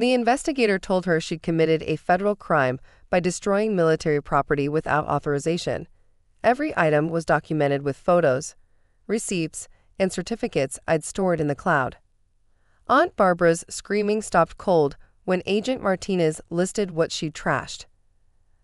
The investigator told her she'd committed a federal crime by destroying military property without authorization. Every item was documented with photos, receipts, and certificates I'd stored in the cloud. Aunt Barbara's screaming stopped cold when Agent Martinez listed what she'd trashed.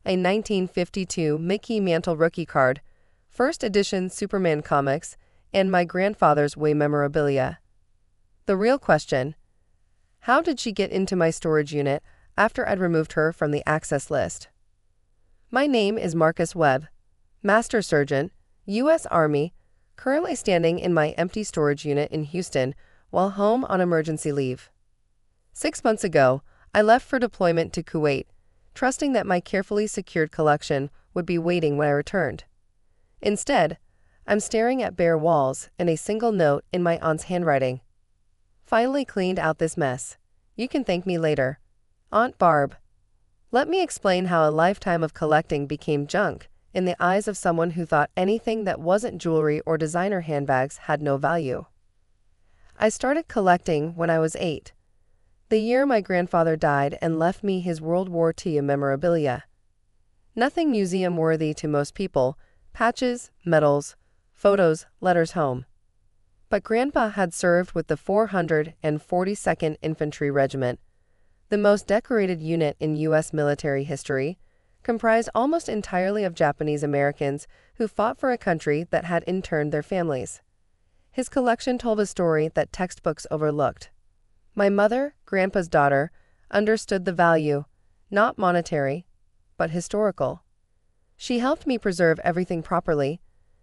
A 1952 Mickey Mantle rookie card, first edition Superman comics, and my grandfather's way memorabilia. The real question: how did she get into my storage unit after I'd removed her from the access list? My name is Marcus Webb, Master Sergeant, U.S. Army, currently standing in my empty storage unit in Houston while home on emergency leave. 6 months ago, I left for deployment to Kuwait, trusting that my carefully secured collection would be waiting when I returned. Instead, I'm staring at bare walls and a single note in my aunt's handwriting. Finally cleaned out this mess. You can thank me later. Aunt Barb. Let me explain how a lifetime of collecting became junk in the eyes of someone who thought anything that wasn't jewelry or designer handbags had no value. I started collecting when I was 8, the year my grandfather died and left me his World War II memorabilia. Nothing museum-worthy to most people: patches, medals, photos, letters home. But Grandpa had served with the 442nd Infantry Regiment, the most decorated unit in U.S. military history, comprised almost entirely of Japanese Americans who fought for a country that had interned their families. His collection told a story that textbooks overlooked. My mother, Grandpa's daughter, understood the value, not monetary, but historical. She helped me preserve everything properly,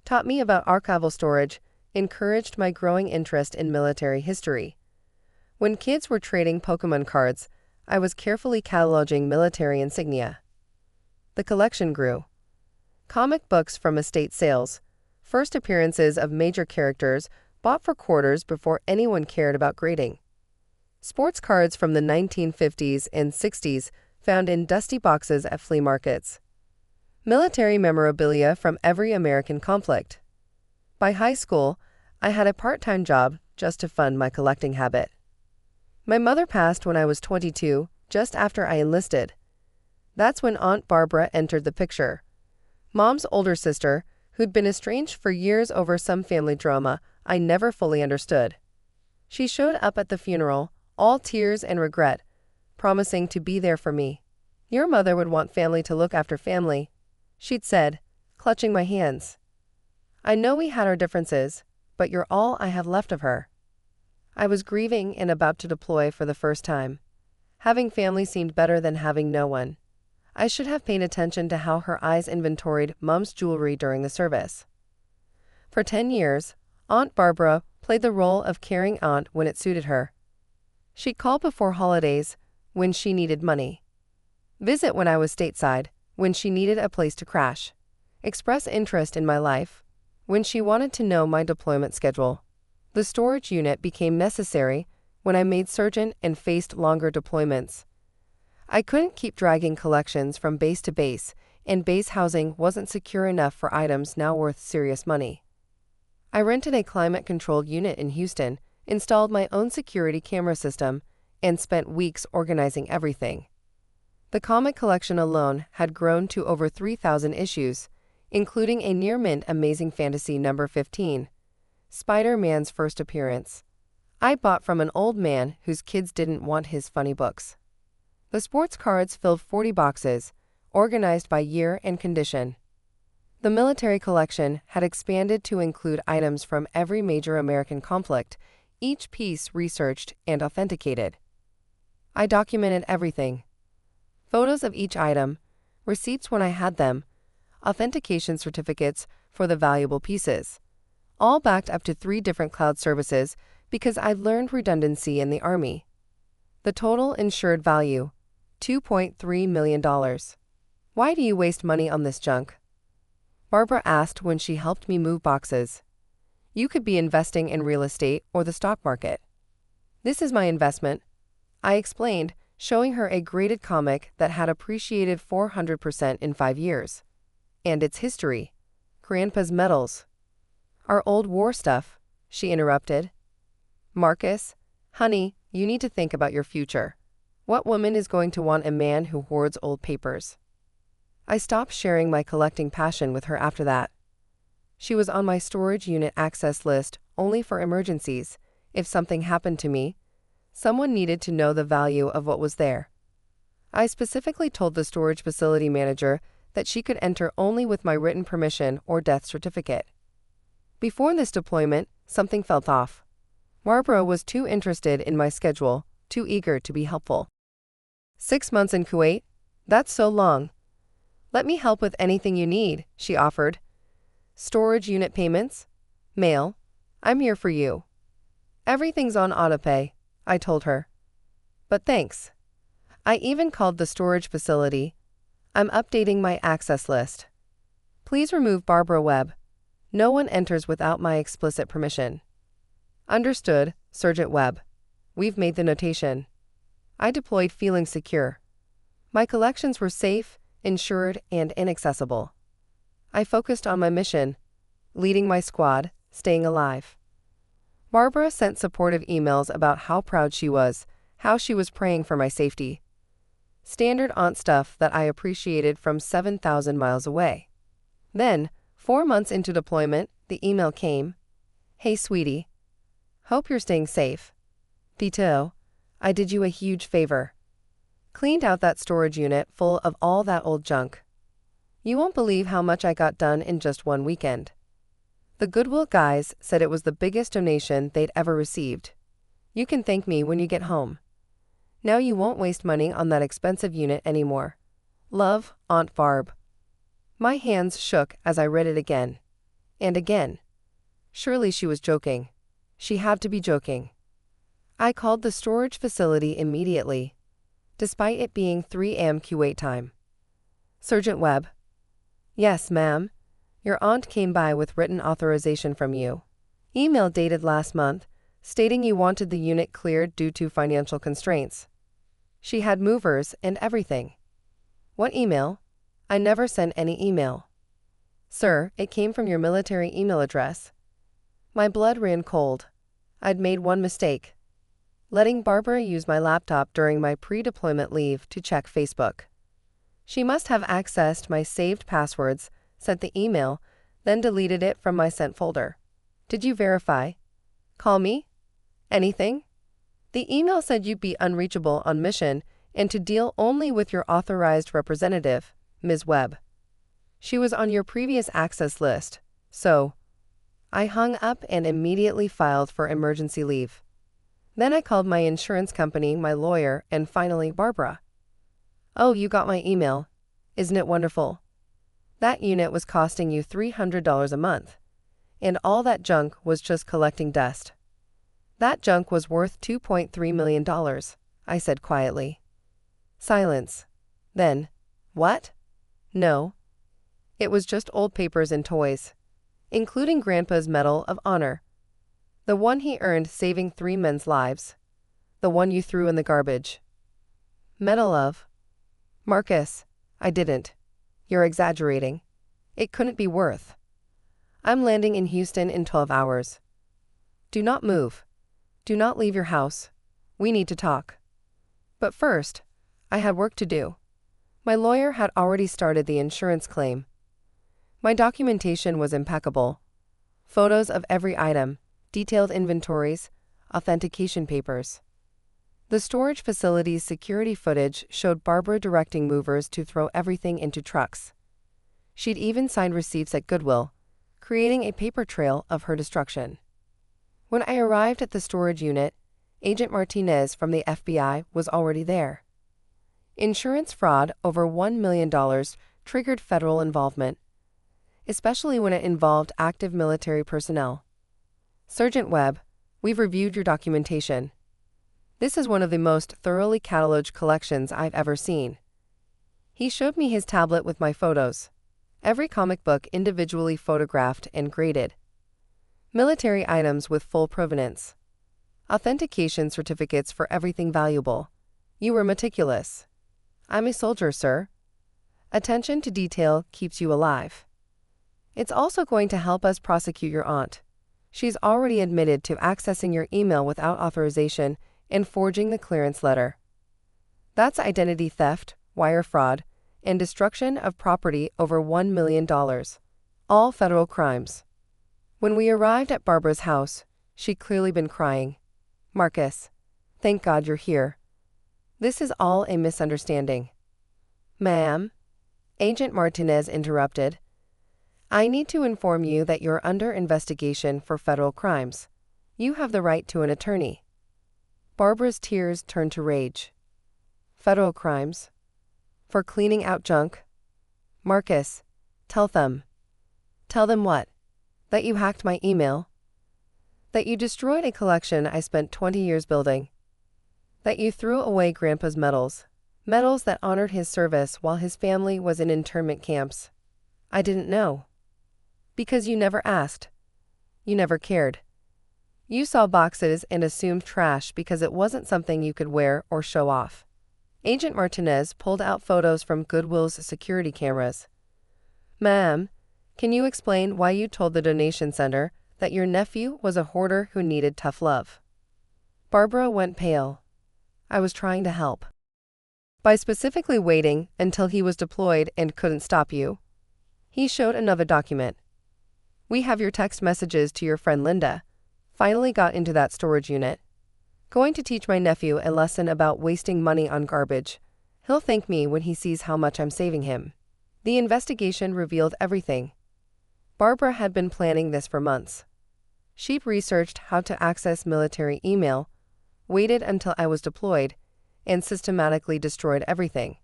taught me about archival storage, encouraged my growing interest in military history. When kids were trading Pokemon cards, I was carefully cataloging military insignia. The collection grew. Comic books from estate sales, first appearances of major characters bought for quarters before anyone cared about grading. Sports cards from the 1950s and 60s found in dusty boxes at flea markets. Military memorabilia from every American conflict. By high school, I had a part-time job just to fund my collecting habit. My mother passed when I was 22, just after I enlisted. That's when Aunt Barbara entered the picture. Mom's older sister, who'd been estranged for years over some family drama I never fully understood. She showed up at the funeral, all tears and regret, promising to be there for me. Your mother would want family to look after family, she'd said, clutching my hands. I know we had our differences, but you're all I have left of her. I was grieving and about to deploy for the first time. Having family seemed better than having no one. I should have paid attention to how her eyes inventoried Mom's jewelry during the service. For 10 years, Aunt Barbara played the role of caring aunt when it suited her. She'd call before holidays, when she needed money. Visit when I was stateside, when she needed a place to crash. Express interest in my life, when she wanted to know my deployment schedule. The storage unit became necessary when I made sergeant and faced longer deployments. I couldn't keep dragging collections from base to base, and base housing wasn't secure enough for items now worth serious money. I rented a climate-controlled unit in Houston, installed my own security camera system, and spent weeks organizing everything. The comic collection alone had grown to over 3,000 issues, including a near-mint Amazing Fantasy number 15, Spider-Man's first appearance. I bought from an old man whose kids didn't want his funny books. The sports cards filled 40 boxes, organized by year and condition. The military collection had expanded to include items from every major American conflict, each piece researched and authenticated. I documented everything. Photos of each item, receipts when I had them, authentication certificates for the valuable pieces, all backed up to 3 different cloud services because I'd learned redundancy in the Army. The total insured value, $2.3 million. Why do you waste money on this junk? Barbara asked when she helped me move boxes. You could be investing in real estate or the stock market. This is my investment, I explained, showing her a graded comic that had appreciated 400% in 5 years. And its history. Grandpa's medals. Our old war stuff, she interrupted. Marcus, honey, you need to think about your future. What woman is going to want a man who hoards old papers? I stopped sharing my collecting passion with her after that. She was on my storage unit access list only for emergencies. If something happened to me, someone needed to know the value of what was there. I specifically told the storage facility manager that she could enter only with my written permission or death certificate. Before this deployment, something felt off. Barbara was too interested in my schedule, too eager to be helpful. 6 months in Kuwait? That's so long. Let me help with anything you need, she offered. Storage unit payments? Mail? I'm here for you. Everything's on autopay, I told her. But thanks. I even called the storage facility. I'm updating my access list. Please remove Barbara Webb. No one enters without my explicit permission. Understood, Sergeant Webb. We've made the notation. I deployed feeling secure. My collections were safe, insured, and inaccessible. I focused on my mission, leading my squad, staying alive. Barbara sent supportive emails about how proud she was, how she was praying for my safety. Standard aunt stuff that I appreciated from 7,000 miles away. Then, 4 months into deployment, the email came. Hey sweetie. Hope you're staying safe. Tito, I did you a huge favor. Cleaned out that storage unit full of all that old junk. You won't believe how much I got done in just one weekend. The Goodwill guys said it was the biggest donation they'd ever received. You can thank me when you get home. Now you won't waste money on that expensive unit anymore. Love, Aunt Barb. My hands shook as I read it again. And again. Surely she was joking. She had to be joking. I called the storage facility immediately, despite it being 3 a.m. Kuwait time. Sergeant Webb. Yes, ma'am. Your aunt came by with written authorization from you. Email dated last month, stating you wanted the unit cleared due to financial constraints. She had movers and everything. What email? I never sent any email. Sir, it came from your military email address. My blood ran cold. I'd made one mistake. Letting Barbara use my laptop during my pre-deployment leave to check Facebook. She must have accessed my saved passwords, sent the email, then deleted it from my sent folder. Did you verify? Call me? Anything? The email said you'd be unreachable on mission and to deal only with your authorized representative, Ms. Webb. She was on your previous access list, so I hung up and immediately filed for emergency leave. Then I called my insurance company, my lawyer, and finally Barbara. Oh, you got my email. Isn't it wonderful? That unit was costing you $300 a month, and all that junk was just collecting dust. That junk was worth $2.3 million, I said quietly. Silence. Then, what? No. It was just old papers and toys, including Grandpa's Medal of Honor. The one he earned saving 3 men's lives. The one you threw in the garbage. Medal of? Marcus, I didn't. You're exaggerating. It couldn't be worth. I'm landing in Houston in 12 hours. Do not move. Do not leave your house. We need to talk. But first, I had work to do. My lawyer had already started the insurance claim. My documentation was impeccable. Photos of every item, detailed inventories, authentication papers. The storage facility's security footage showed Barbara directing movers to throw everything into trucks. She'd even signed receipts at Goodwill, creating a paper trail of her destruction. When I arrived at the storage unit, Agent Martinez from the FBI was already there. Insurance fraud over $1 million triggered federal involvement, especially when it involved active military personnel. Sergeant Webb, we've reviewed your documentation. This is one of the most thoroughly cataloged collections I've ever seen. He showed me his tablet with my photos. Every comic book individually photographed and graded. Military items with full provenance. Authentication certificates for everything valuable. You were meticulous. I'm a soldier, sir. Attention to detail keeps you alive. It's also going to help us prosecute your aunt. She's already admitted to accessing your email without authorization and forging the clearance letter. That's identity theft, wire fraud, and destruction of property over $1 million. All federal crimes. When we arrived at Barbara's house, she'd clearly been crying. "Marcus, thank God you're here. This is all a misunderstanding." "Ma'am?" Agent Martinez interrupted. "I need to inform you that you're under investigation for federal crimes. You have the right to an attorney." Barbara's tears turned to rage. "Federal crimes? For cleaning out junk? Marcus, tell them." "Tell them what? That you hacked my email? That you destroyed a collection I spent 20 years building? That you threw away Grandpa's medals that honored his service while his family was in internment camps?" "I didn't know." "Because you never asked. You never cared. You saw boxes and assumed trash because it wasn't something you could wear or show off." Agent Martinez pulled out photos from Goodwill's security cameras. "Ma'am, can you explain why you told the donation center that your nephew was a hoarder who needed tough love?" Barbara went pale. "I was trying to help. By specifically waiting until he was deployed and couldn't stop you." He showed another document. "We have your text messages to your friend Linda. Finally got into that storage unit. Going to teach my nephew a lesson about wasting money on garbage. He'll thank me when he sees how much I'm saving him." The investigation revealed everything. Barbara had been planning this for months. She'd researched how to access military email, waited until I was deployed, and systematically destroyed everything.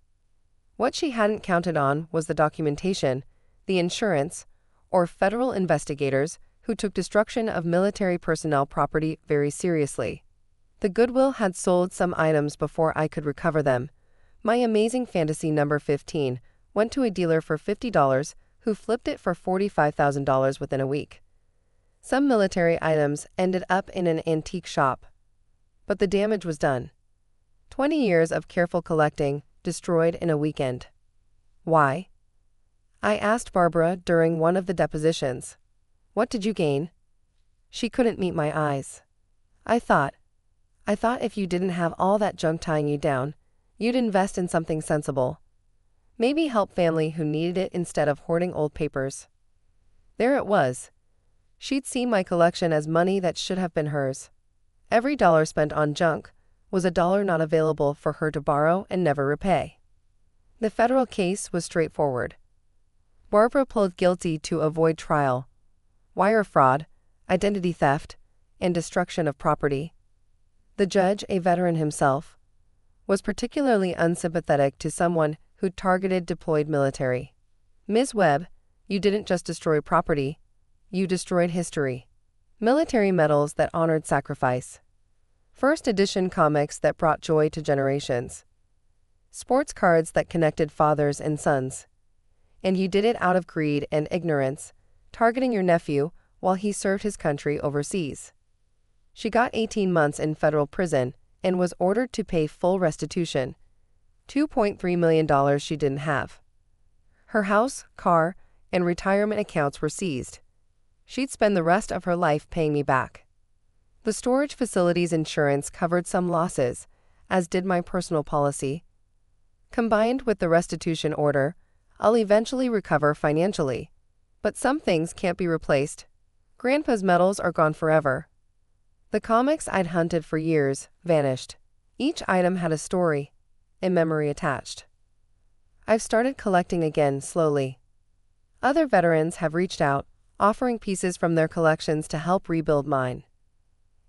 What she hadn't counted on was the documentation, the insurance, or federal investigators who took destruction of military personnel property very seriously. The Goodwill had sold some items before I could recover them. My amazing fantasy number 15 went to a dealer for $50 who flipped it for $45,000 within a week. Some military items ended up in an antique shop. But the damage was done. 20 years of careful collecting destroyed in a weekend. Why? I asked Barbara during one of the depositions. "What did you gain?" She couldn't meet my eyes. I thought if you didn't have all that junk tying you down, you'd invest in something sensible. Maybe help family who needed it instead of hoarding old papers." There it was. She'd seen my collection as money that should have been hers. Every dollar spent on junk was a dollar not available for her to borrow and never repay. The federal case was straightforward. Barbara pled guilty to avoid trial, wire fraud, identity theft, and destruction of property. The judge, a veteran himself, was particularly unsympathetic to someone who targeted deployed military. "Ms. Webb, you didn't just destroy property, you destroyed history. Military medals that honored sacrifice. First edition comics that brought joy to generations. Sports cards that connected fathers and sons. And you did it out of greed and ignorance, targeting your nephew while he served his country overseas." She got 18 months in federal prison and was ordered to pay full restitution, $2.3 million she didn't have. Her house, car, and retirement accounts were seized. She'd spend the rest of her life paying me back. The storage facility's insurance covered some losses, as did my personal policy. Combined with the restitution order, I'll eventually recover financially. But some things can't be replaced. Grandpa's medals are gone forever. The comics I'd hunted for years vanished. Each item had a story, a memory attached. I've started collecting again slowly. Other veterans have reached out, offering pieces from their collections to help rebuild mine.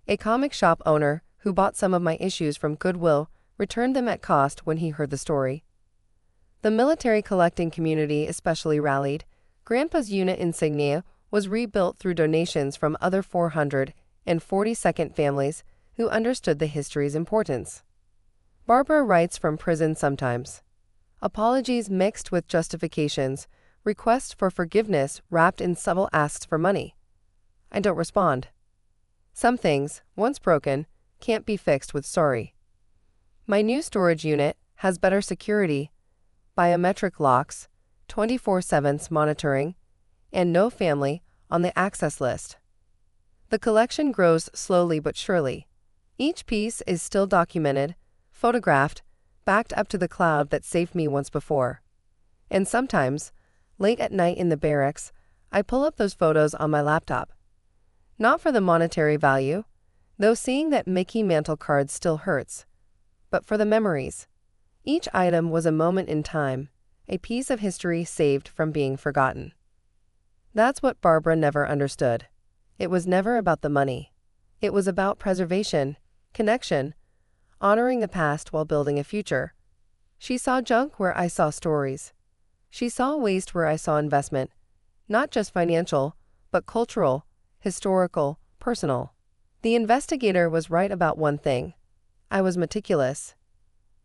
A comic shop owner who bought some of my issues from Goodwill returned them at cost when he heard the story. The military collecting community especially rallied. Grandpa's unit insignia was rebuilt through donations from other 442nd families who understood the history's importance. Barbara writes from prison sometimes. Apologies mixed with justifications, requests for forgiveness wrapped in subtle asks for money. I don't respond. Some things, once broken, can't be fixed with sorry. My new storage unit has better security, biometric locks, 24/7 monitoring, and no family on the access list. The collection grows slowly but surely. Each piece is still documented, photographed, backed up to the cloud that saved me once before. And sometimes, late at night in the barracks, I pull up those photos on my laptop. Not for the monetary value, though seeing that Mickey Mantle card still hurts, but for the memories. Each item was a moment in time, a piece of history saved from being forgotten. That's what Barbara never understood. It was never about the money. It was about preservation, connection, honoring the past while building a future. She saw junk where I saw stories. She saw waste where I saw investment, not just financial, but cultural, historical, personal. The investigator was right about one thing. I was meticulous.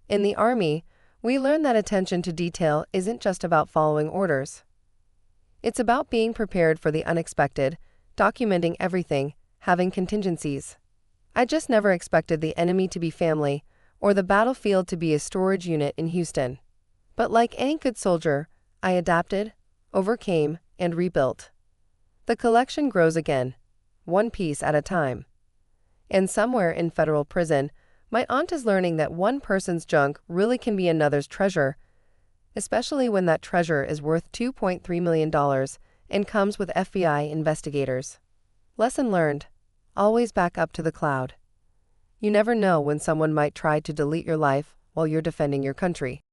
In the Army, we learn that attention to detail isn't just about following orders. It's about being prepared for the unexpected, documenting everything, having contingencies. I just never expected the enemy to be family, or the battlefield to be a storage unit in Houston. But like any good soldier, I adapted, overcame, and rebuilt. The collection grows again, one piece at a time. And somewhere in federal prison, my aunt is learning that one person's junk really can be another's treasure, especially when that treasure is worth $2.3 million and comes with FBI investigators. Lesson learned: always back up to the cloud. You never know when someone might try to delete your life while you're defending your country.